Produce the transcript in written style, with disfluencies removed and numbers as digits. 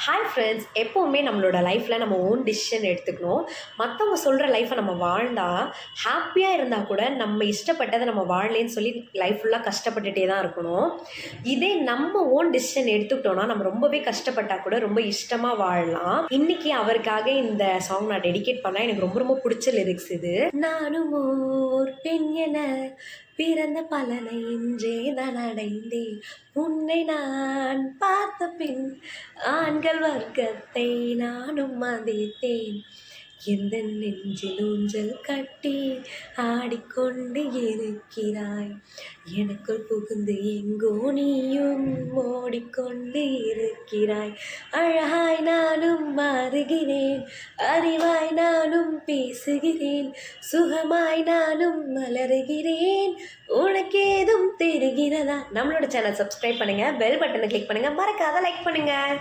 Hi friends, எப்போவுமே நம்மளோட லைஃப்பில் நம்ம ஓன் டிசிஷன் எடுத்துக்கணும். மற்றவங்க சொல்கிற லைஃப்பை நம்ம வாழ்ந்தால் ஹாப்பியாக இருந்தால் கூட நம்ம இஷ்டப்பட்டதை நம்ம வாழலேன்னு சொல்லி லைஃப் ஃபுல்லாக கஷ்டப்பட்டுட்டே தான் இருக்கணும். இதே நம்ம ஓன் டிசிஷன் எடுத்துக்கிட்டோன்னா நம்ம ரொம்பவே கஷ்டப்பட்டால் கூட ரொம்ப இஷ்டமாக வாழலாம். இன்றைக்கி அவருக்காக இந்த சாங் நான் டெடிகேட் பண்ணால் எனக்கு ரொம்ப ரொம்ப பிடிச்ச லிரிக்ஸ் இது. நானும் ஓர் பெண் என பிறந்த பலனை இன்றே நான் அடைந்தேன். உன்னை நான் பார்த்த பின் ஆண்கள் வர்க்கத்தை நானும் மதித்தேன். எந்த நெஞ்சில் ஊஞ்சல் கட்டி ஆடிக்கொண்டு இருக்கிறாய். எனக்குள் புகுந்து எங்கோ நீயும் ஓடிக்கொண்டு இருக்கிறாய். அழகாய் நானும் மாறுகிறேன், அறிவாய் நானும் பேசுகிறேன், சுகமாய் நானும் மலருகிறேன். உனக்கு ஏதும் தெரிகிறதா? நம்மளோட சேனல் சப்ஸ்கிரைப் பண்ணுங்கள், பெல் பட்டனை கிளிக் பண்ணுங்கள், மறக்காத லைக் பண்ணுங்கள்.